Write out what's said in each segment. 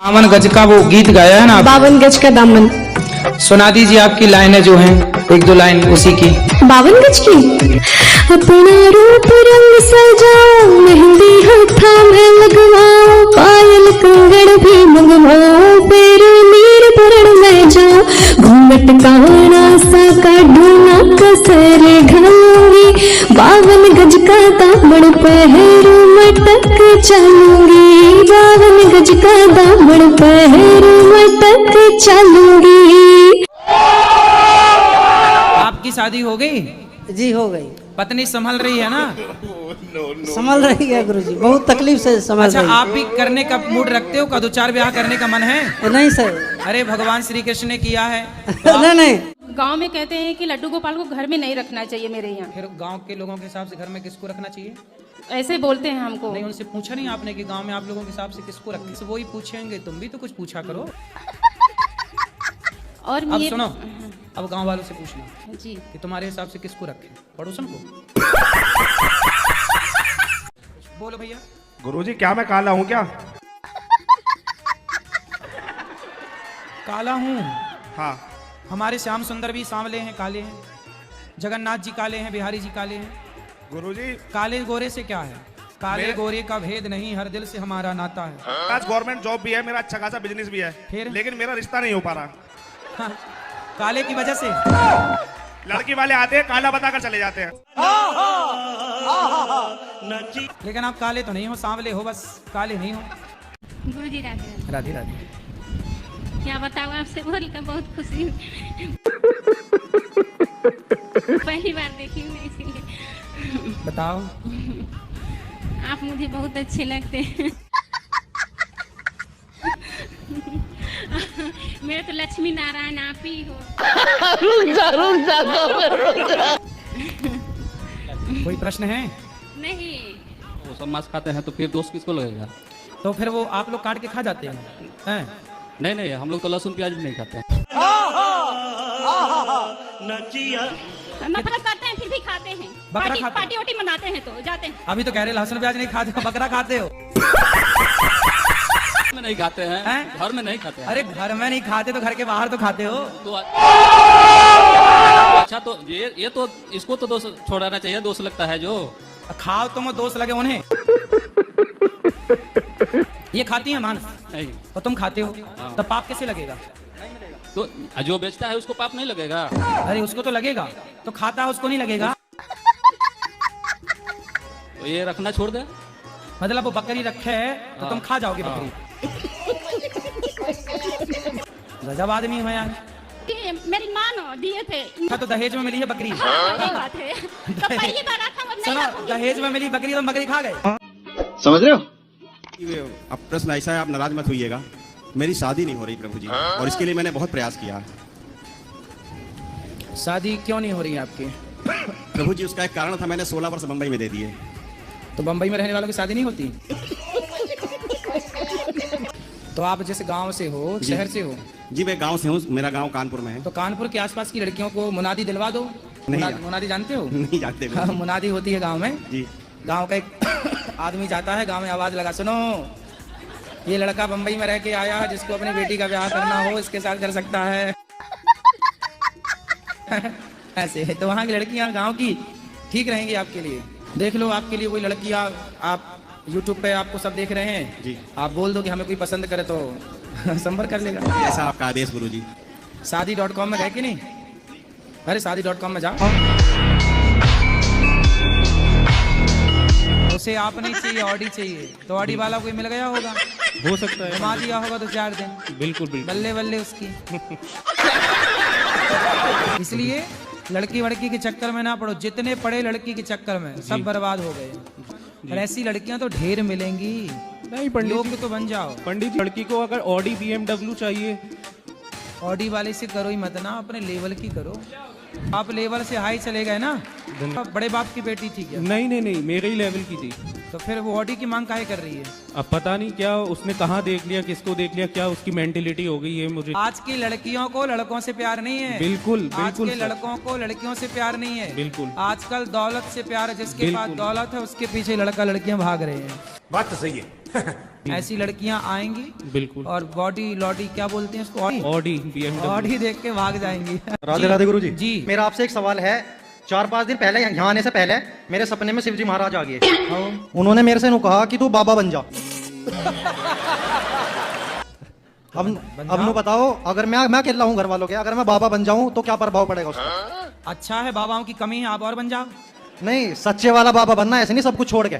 52 गज का वो गीत गाया है ना, 52 गज का दामन। सुना दीजिए आपकी लाइनें जो हैं, एक दो लाइन उसी की। 52 गज की। अपना रूप रंग सजाओ, मेहंदी हाथा में लगवाओ, पायल कंगन भी मंगवाओ, पैर नीर भरण में जाओ, घूंघट काना सा काढूंगा कसर घालूंगी, 52 गज का दामन पहरू मटक चलूंगी, 52 गज का दामन पहरू मटक चलूंगी। आपकी शादी हो गई? जी हो गई। पत्नी संभल रही है ना? संभल रही है गुरुजी, बहुत तकलीफ से संभल अच्छा, रही आप भी करने का मूड रखते हो? का दो चार ब्याह करने का मन है? है। नहीं सर। अरे भगवान श्री कृष्ण ने किया है। नहीं नहीं। गांव में कहते हैं कि लड्डू गोपाल को घर में नहीं रखना चाहिए मेरे यहाँ। फिर गांव के लोगों के हिसाब से घर में किसको रखना चाहिए? ऐसे बोलते हैं हमको। नहीं, उनसे पूछा नहीं आपने कि गांव में आप लोगों के हिसाब से किसको रखें? तो वही पूछेंगे, तुम भी तो कुछ पूछा करो। और अब सुनो, अब गांव वालों से पूछना जी कि तुम्हारे हिसाब से किसको रखें? पड़ोसन को? बोलो भैया। गुरुजी क्या मैं काला हूँ क्या? काला हूँ? हाँ। हमारे श्याम सुंदर भी सांवले हैं, काले हैं। जगन्नाथ जी काले हैं, बिहारी जी काले हैं। गुरुजी काले गोरे से क्या है? काले मेरे- गोरे का भेद नहीं, हर दिल से हमारा नाता है। आज गवर्नमेंट जॉब भी है, मेरा अच्छा खासा बिजनेस भी है, फिर? लेकिन मेरा रिश्ता नहीं हो पा रहा। हाँ, काले की वजह से? लड़की वाले आते हैं, काला बताकर चले जाते हैं। लेकिन आप काले तो नहीं हो, सांवले हो, बस काले नहीं हो। गुरुजी राधे राधे राधे। क्या बताऊँ, आपसे बोल कर बहुत खुशी हुई। पहली बार देखी हूँ मैं, इसीलिए। बताओ। आप मुझे बहुत अच्छे लगते हैं। मेरे तो लक्ष्मी नारायण आप ही हो। कोई प्रश्न है? नहीं, वो सब मांस खाते हैं तो फिर दोस्त किसको लगेगा? तो फिर वो आप लोग काट के खा जाते हैं? नहीं नहीं, हम लोग तो लहसुन प्याज भी नहीं खाते हैं। नफरत करते हैं फिर भी खाते हैं। बकरा खाते? पार्टी वार्टी मनाते हैं तो जाते हैं। अभी तो कह रहे लहसुन प्याज नहीं खाते हो, बकरा खाते हो। में नहीं खाते हैं, हैं? घर में नहीं खाते हैं। अरे घर में नहीं खाते तो घर के बाहर तो खाते हो। तो अच्छा, तो ये तो इसको तो दोष छोड़ाना चाहिए, दोष लगता है जो। खाओ तुम, दोस्त लगे उन्हें। ये खाती है मांस नहीं और तुम खाते हो, तो पाप कैसे लगेगा? तो जो बेचता है उसको पाप नहीं लगेगा? अरे उसको तो लगेगा, तो खाता है उसको नहीं लगेगा? तो ये रखना छोड़ दे। मतलब वो बकरी रखे है तो तुम खा जाओगे बकरी? गजब आदमी हो यार। कि मेरी माँ न दिए थे। हाँ, तो दहेज में मिली है बकरी। सही बात है। तो पहली बार आता हूँ, सुनो, दहेज में मिली बकरी तो बकरी खा गए। समझ रहे हो? अब प्रश्न ऐसा है, आप नाराज मत होइएगा, मेरी शादी नहीं हो रही प्रभु जी, और इसके लिए मैंने बहुत प्रयास किया। शादी क्यों नहीं हो रही है आपकी? प्रभु जी उसका एक कारण था, मैंने 16 वर्ष मुंबई में दे दिए। तो बम्बई में रहने वालों की शादी नहीं होती? तो आप जैसे गांव से हो, शहर से हो? जी मैं गांव से हूँ, मेरा गांव कानपुर में है। तो कानपुर के आसपास की लड़कियों को मुनादी दिलवा दो। नहीं। मुनादी जानते हो? नहीं जानते हाँ, मुनादी होती है गांव में। जी। गांव का एक आदमी जाता है, गांव में आवाज लगा, सुनो ये लड़का बम्बई में रह के आया है, जिसको अपनी बेटी का ब्याह करना हो इसके साथ कर सकता है। ऐसे तो वहाँ की लड़कियाँ गांव की ठीक रहेंगी आपके लिए। देख लो आपके लिए कोई लड़कियाँ, आप यूट्यूब पे आपको सब देख रहे हैं जी। आप बोल दो कि हमें कोई पसंद करे तो संपर्क कर लेगा। ऐसा आपका आदेश गुरु जी। शादी.com में गए कि नहीं? अरे शादी.com में जाओ। उसे आप नहीं चाहिए, ऑडी चाहिए, तो ऑडी वाला कोई मिल गया होगा, हो सकता है। घुमा दिया होगा 2-4 दिन। बिल्कुल बिल्कुल। बल्ले बल्ले उसकी। इसलिए लड़की वड़की के चक्कर में ना पड़ो, जितने पड़े लड़की के चक्कर में सब बर्बाद हो गए। और ऐसी लड़कियां तो ढेर मिलेंगी। नहीं पंडित लोग जी, तो बन जाओ। पंडित जी, लड़की को अगर ऑडी BMW चाहिए, ऑडी वाले से करो ही मत ना, अपने लेवल की करो। आप लेवल से हाई चले गए ना। बड़े बाप की बेटी थी क्या? नहीं नहीं नहीं, मेरे ही लेवल की थी। तो फिर वो ऑडी की मांग काहे कर रही है? अब पता नहीं क्या उसने कहाँ देख लिया, किसको देख लिया, क्या उसकी मेंटेलिटी हो गई है मुझे। आज की लड़कियों को लड़कों से प्यार नहीं है। बिल्कुल आज बिल्कुल के सर। लड़कों को लड़कियों से प्यार नहीं है। बिल्कुल। आजकल दौलत से प्यार है, जिसके पास बिल्कुल। दौलत है उसके पीछे लड़का लड़कियां भाग रहे हैं। बात तो सही है। ऐसी लड़कियां आएंगी बिल्कुल। और बॉडी लॉडी क्या बोलते हैं इसको, ऑडी BMW। बॉडी देख के भाग जाएंगी। राधे राधे गुरु जी। जी। मेरा आपसे एक सवाल है। 4-5 दिन पहले, यहाँ आने से पहले मेरे सपने में शिवजी महाराज आ गए। उन्होंने मेरे से नु कहा कि तू बाबा बन जा। अब नु बताओ, अगर मैं अकेला हूँ घर वालों के, अगर मैं बाबा बन जाऊं तो क्या प्रभाव पड़ेगा उसका? अच्छा है, बाबाओं की कमी है, आप और बन जाओ। नहीं, सच्चे वाला बाबा बनना, ऐसे नहीं सब कुछ छोड़ के।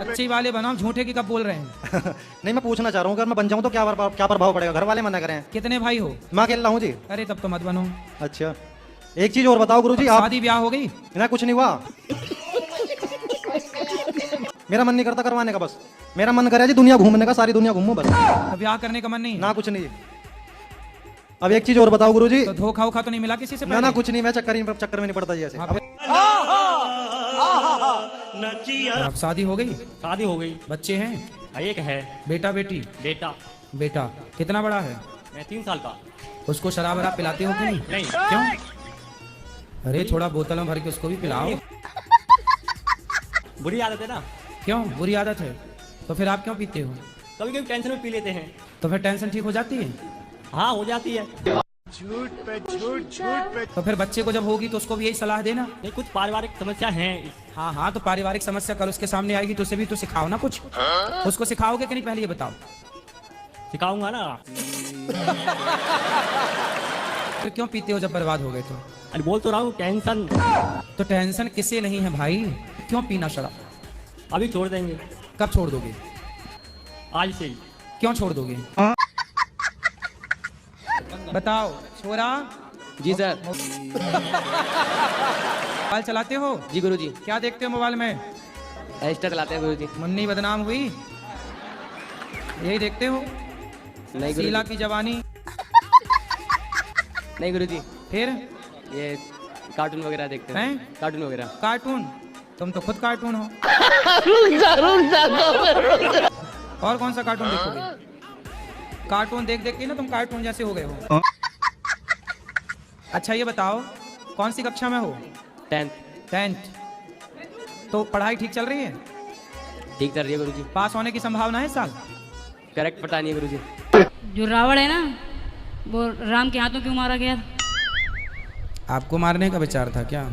अच्छी वाले बनाओ, झूठे की कब बोल रहे हैं? नहीं, मैं पूछना चाह रहा हूँ, अगर मैं बन जाऊं तो क्या प्रभाव पड़ेगा? घर वाले मना करें। कितने भाई हो? मैं अकेला हूँ जी। अरे तब तो मत बनो। अच्छा, एक चीज और बताओ गुरुजी, आप शादी ब्याह हो गई? ना, कुछ नहीं हुआ। मेरा मन नहीं करता करवाने का, बस मेरा मन करे जी दुनिया घूमने का, सारी दुनिया घूमूं बस। तो ब्याह करने का मन नहीं? ना, कुछ नहीं। अब एक चीज और बताओ गुरुजी। तो धोखा उखा तो नहीं मिला किसी से? ना, कुछ नहीं, मैं चक्कर में नहीं पड़ता जी ऐसे। अब शादी हो गई? शादी हो गई, बच्चे हैं? एक है बेटा बेटी? बेटा। बेटा कितना बड़ा है? मैं 3 साल का। उसको शराब वराब पिलाते हो कि नहीं? नहीं। क्यों? अरे थोड़ा बोतल में भर के उसको भी पिलाओ। बुरी आदत है ना। क्यों बुरी आदत है? तो फिर आप क्यों पीते हो? कभी कभी टेंशन में पी लेते हैं। तो फिर टेंशन ठीक हो जाती है? हाँ, हो जाती है। तो फिर बच्चे को जब होगी तो उसको भी यही सलाह देना। नहीं, कुछ पारिवारिक समस्या है। हाँ हाँ, तो पारिवारिक समस्या कल उसके सामने आएगी तो उसे भी तो सिखाओ ना कुछ। उसको सिखाओगे कि नहीं, पहले ये बताओ। सिखाऊंगा ना। तो क्यों पीते हो जब बर्बाद हो गए तो? अरे बोल तो रहा हूँ, टेंशन। तो टेंशन किसे नहीं है भाई? क्यों पीना शराब? अभी छोड़ देंगे। कब छोड़ दोगे? आज से ही। क्यों छोड़ दोगे? बताओ छोरा। जी सर। मोबाइल चलाते हो? जी गुरुजी। क्या देखते हो मोबाइल में? इंस्टा चलाते हैं गुरुजी। मुन्नी बदनाम हुई, यही देखते हो? नहीं शीला गुरुजी। की जवानी? नहीं गुरुजी, फिर ये कार्टून वगैरह देखते हैं। हैं? कार्टून वगैरह। कार्टून? तुम तो खुद कार्टून हो। और कौन सा कार्टून देखोगे? कार्टून देख देख के ना तुम कार्टून जैसे हो गए हो। अच्छा ये बताओ, कौन सी कक्षा में हो? 10th। तो पढ़ाई ठीक चल रही है? ठीक कर रही है गुरुजी। पास होने की संभावना है इस साल? करेक्ट पता नहीं है गुरुजी। जो रावण है ना, वो राम के हाथों क्यों मारा गया? आपको मारने का विचार था क्या?